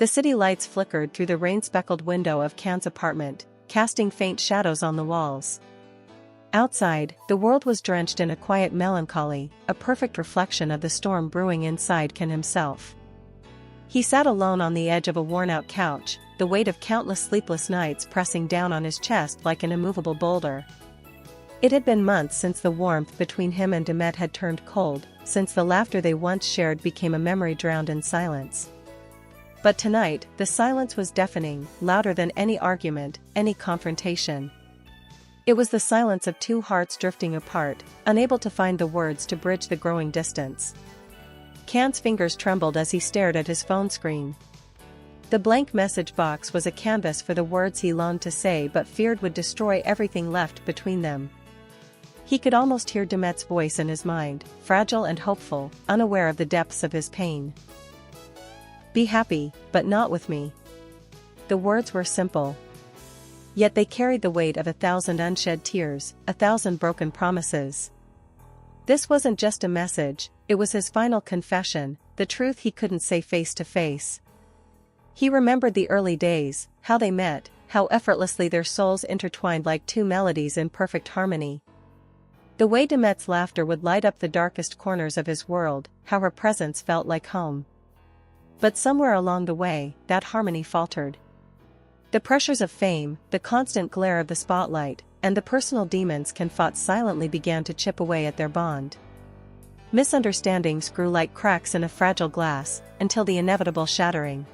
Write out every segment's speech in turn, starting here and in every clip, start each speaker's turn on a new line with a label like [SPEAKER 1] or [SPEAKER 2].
[SPEAKER 1] The city lights flickered through the rain-speckled window of Can's apartment, casting faint shadows on the walls. Outside, the world was drenched in a quiet melancholy, a perfect reflection of the storm brewing inside Can himself. He sat alone on the edge of a worn-out couch, the weight of countless sleepless nights pressing down on his chest like an immovable boulder. It had been months since the warmth between him and Demet had turned cold, since the laughter they once shared became a memory drowned in silence. But tonight, the silence was deafening, louder than any argument, any confrontation. It was the silence of two hearts drifting apart, unable to find the words to bridge the growing distance. Can's fingers trembled as he stared at his phone screen. The blank message box was a canvas for the words he longed to say but feared would destroy everything left between them. He could almost hear Demet's voice in his mind, fragile and hopeful, unaware of the depths of his pain. "Be happy, but not with me." The words were simple. Yet they carried the weight of 1,000 unshed tears, 1,000 broken promises. This wasn't just a message, it was his final confession, the truth he couldn't say face to face. He remembered the early days, how they met, how effortlessly their souls intertwined like two melodies in perfect harmony. The way Demet's laughter would light up the darkest corners of his world, how her presence felt like home. But somewhere along the way, that harmony faltered. The pressures of fame, the constant glare of the spotlight, and the personal demons Can fought silently began to chip away at their bond. Misunderstandings grew like cracks in a fragile glass, until the inevitable shattering.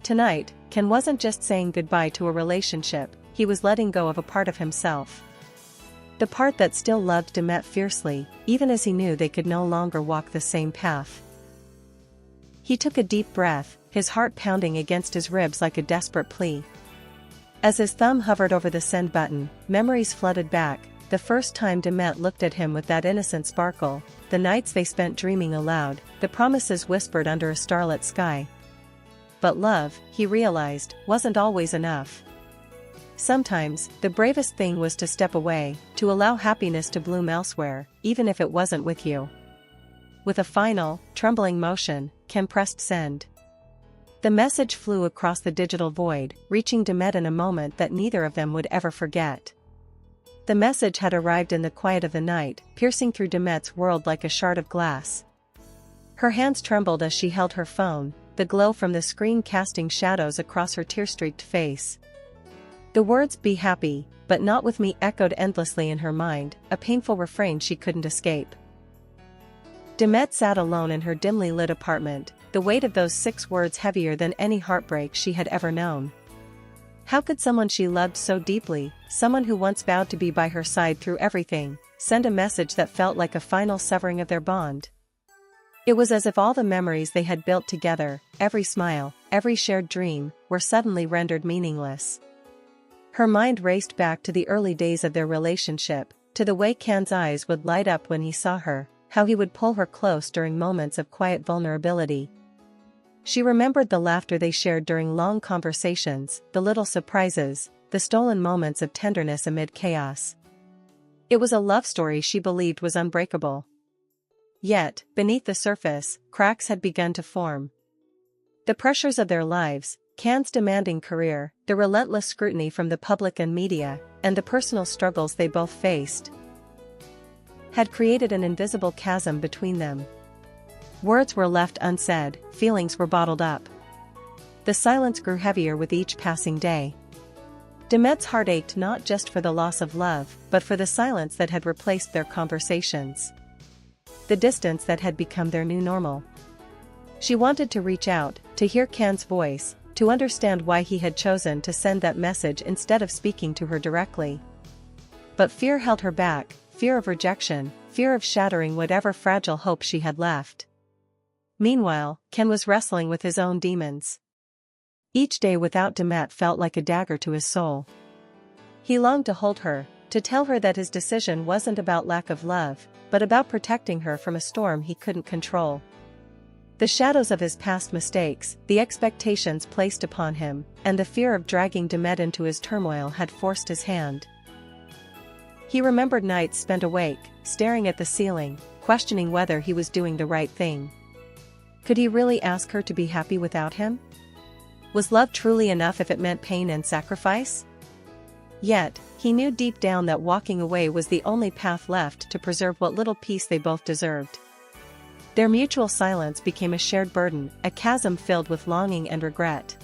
[SPEAKER 1] Tonight, Can wasn't just saying goodbye to a relationship, he was letting go of a part of himself. The part that still loved Demet fiercely, even as he knew they could no longer walk the same path. He took a deep breath, his heart pounding against his ribs like a desperate plea. As his thumb hovered over the send button, memories flooded back, the first time Demet looked at him with that innocent sparkle, the nights they spent dreaming aloud, the promises whispered under a starlit sky. But love, he realized, wasn't always enough. Sometimes, the bravest thing was to step away, to allow happiness to bloom elsewhere, even if it wasn't with you. With a final, trembling motion, Can pressed send. The message flew across the digital void, reaching Demet in a moment that neither of them would ever forget. The message had arrived in the quiet of the night, piercing through Demet's world like a shard of glass. Her hands trembled as she held her phone, the glow from the screen casting shadows across her tear-streaked face. The words "be happy, but not with me" echoed endlessly in her mind, a painful refrain she couldn't escape. Demet sat alone in her dimly lit apartment, the weight of those 6 words heavier than any heartbreak she had ever known. How could someone she loved so deeply, someone who once vowed to be by her side through everything, send a message that felt like a final severing of their bond? It was as if all the memories they had built together, every smile, every shared dream, were suddenly rendered meaningless. Her mind raced back to the early days of their relationship, to the way Can's eyes would light up when he saw her, how he would pull her close during moments of quiet vulnerability. She remembered the laughter they shared during long conversations, the little surprises, the stolen moments of tenderness amid chaos. It was a love story she believed was unbreakable. Yet, beneath the surface, cracks had begun to form. The pressures of their lives, Can's demanding career, the relentless scrutiny from the public and media, and the personal struggles they both faced, had created an invisible chasm between them. Words were left unsaid, feelings were bottled up. The silence grew heavier with each passing day. Demet's heart ached not just for the loss of love, but for the silence that had replaced their conversations. The distance that had become their new normal. She wanted to reach out, to hear Can's voice, to understand why he had chosen to send that message instead of speaking to her directly. But fear held her back, fear of rejection, fear of shattering whatever fragile hope she had left. Meanwhile, Can was wrestling with his own demons. Each day without Demet felt like a dagger to his soul. He longed to hold her, to tell her that his decision wasn't about lack of love, but about protecting her from a storm he couldn't control. The shadows of his past mistakes, the expectations placed upon him, and the fear of dragging Demet into his turmoil had forced his hand. He remembered nights spent awake, staring at the ceiling, questioning whether he was doing the right thing. Could he really ask her to be happy without him? Was love truly enough if it meant pain and sacrifice? Yet, he knew deep down that walking away was the only path left to preserve what little peace they both deserved. Their mutual silence became a shared burden, a chasm filled with longing and regret.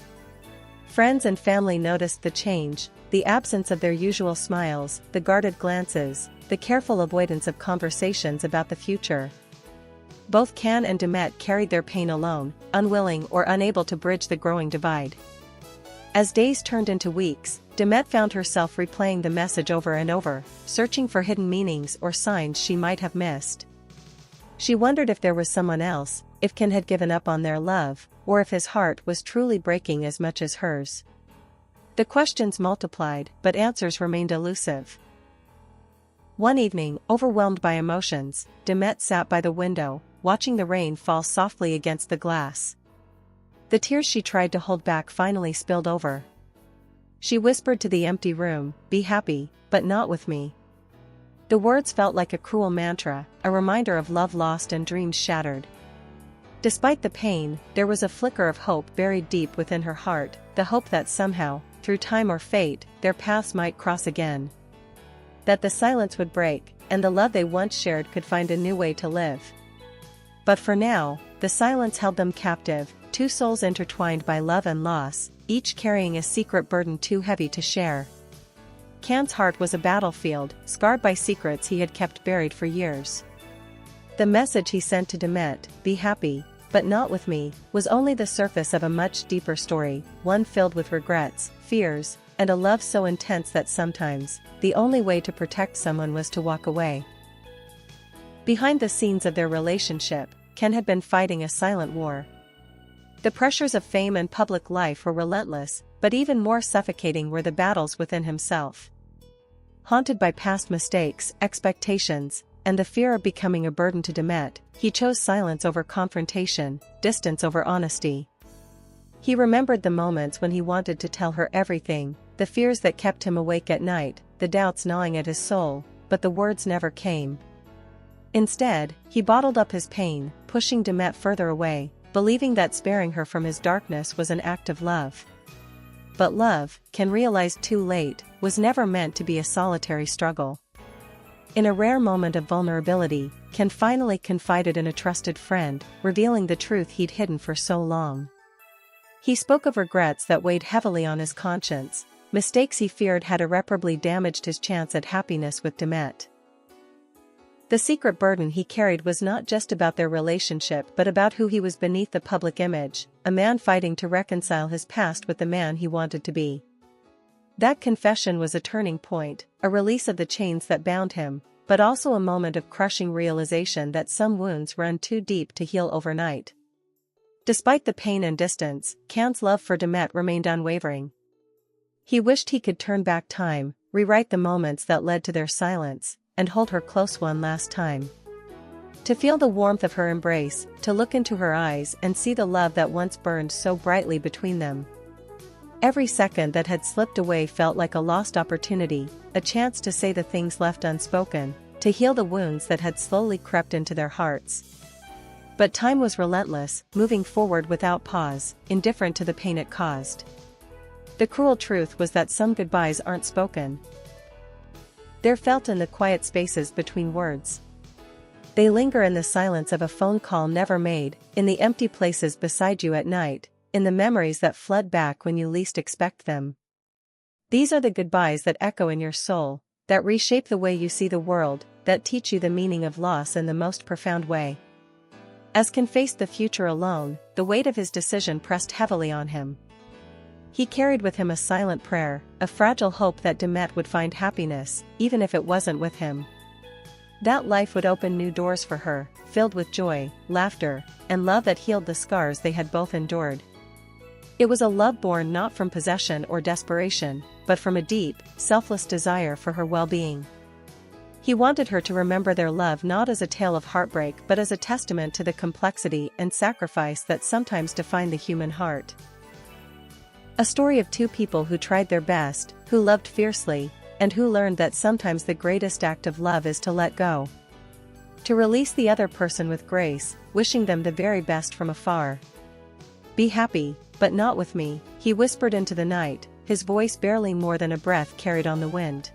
[SPEAKER 1] Friends and family noticed the change, the absence of their usual smiles, the guarded glances, the careful avoidance of conversations about the future. Both Can and Demet carried their pain alone, unwilling or unable to bridge the growing divide. As days turned into weeks, Demet found herself replaying the message over and over, searching for hidden meanings or signs she might have missed. She wondered if there was someone else, if Can had given up on their love, or if his heart was truly breaking as much as hers. The questions multiplied, but answers remained elusive. One evening, overwhelmed by emotions, Demet sat by the window, watching the rain fall softly against the glass. The tears she tried to hold back finally spilled over. She whispered to the empty room, "Be happy, but not with me." The words felt like a cruel mantra, a reminder of love lost and dreams shattered. Despite the pain, there was a flicker of hope buried deep within her heart, the hope that somehow, through time or fate, their paths might cross again. That the silence would break, and the love they once shared could find a new way to live. But for now, the silence held them captive, two souls intertwined by love and loss, each carrying a secret burden too heavy to share. Can's heart was a battlefield, scarred by secrets he had kept buried for years. The message he sent to Demet, "Be happy, but not with me," was only the surface of a much deeper story, one filled with regrets, fears, and a love so intense that sometimes, the only way to protect someone was to walk away. Behind the scenes of their relationship, Can had been fighting a silent war. The pressures of fame and public life were relentless, but even more suffocating were the battles within himself. Haunted by past mistakes, expectations, and the fear of becoming a burden to Demet, he chose silence over confrontation, distance over honesty. He remembered the moments when he wanted to tell her everything, the fears that kept him awake at night, the doubts gnawing at his soul, but the words never came. Instead, he bottled up his pain, pushing Demet further away, believing that sparing her from his darkness was an act of love. But love, Can realized too late, was never meant to be a solitary struggle. In a rare moment of vulnerability, Can finally confided in a trusted friend, revealing the truth he'd hidden for so long. He spoke of regrets that weighed heavily on his conscience, mistakes he feared had irreparably damaged his chance at happiness with Demet. The secret burden he carried was not just about their relationship but about who he was beneath the public image, a man fighting to reconcile his past with the man he wanted to be. That confession was a turning point, a release of the chains that bound him, but also a moment of crushing realization that some wounds run too deep to heal overnight. Despite the pain and distance, Can's love for Demet remained unwavering. He wished he could turn back time, rewrite the moments that led to their silence, and hold her close one last time. To feel the warmth of her embrace, to look into her eyes and see the love that once burned so brightly between them. Every second that had slipped away felt like a lost opportunity, a chance to say the things left unspoken, to heal the wounds that had slowly crept into their hearts. But time was relentless, moving forward without pause, indifferent to the pain it caused. The cruel truth was that some goodbyes aren't spoken. They're felt in the quiet spaces between words. They linger in the silence of a phone call never made, in the empty places beside you at night, in the memories that flood back when you least expect them. These are the goodbyes that echo in your soul, that reshape the way you see the world, that teach you the meaning of loss in the most profound way. As Can faced the future alone, the weight of his decision pressed heavily on him. He carried with him a silent prayer, a fragile hope that Demet would find happiness, even if it wasn't with him. That life would open new doors for her, filled with joy, laughter, and love that healed the scars they had both endured. It was a love born not from possession or desperation, but from a deep, selfless desire for her well-being. He wanted her to remember their love not as a tale of heartbreak but as a testament to the complexity and sacrifice that sometimes define the human heart. A story of two people who tried their best, who loved fiercely, and who learned that sometimes the greatest act of love is to let go. To release the other person with grace, wishing them the very best from afar. "Be happy, but not with me," he whispered into the night, his voice barely more than a breath carried on the wind.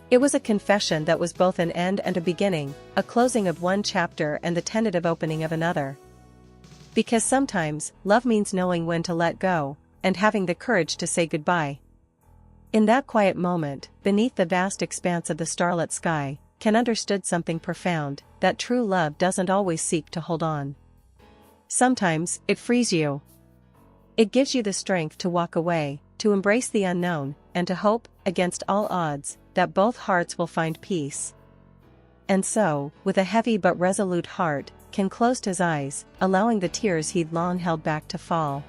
[SPEAKER 1] It was a confession that was both an end and a beginning, a closing of one chapter and the tentative opening of another. Because sometimes, love means knowing when to let go, and having the courage to say goodbye. In that quiet moment, beneath the vast expanse of the starlit sky, Ken understood something profound, that true love doesn't always seek to hold on. Sometimes, it frees you. It gives you the strength to walk away, to embrace the unknown, and to hope, against all odds, that both hearts will find peace. And so, with a heavy but resolute heart, Ken closed his eyes, allowing the tears he'd long held back to fall.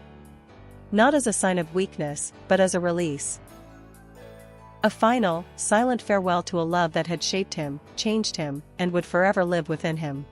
[SPEAKER 1] Not as a sign of weakness, but as a release. A final, silent farewell to a love that had shaped him, changed him, and would forever live within him.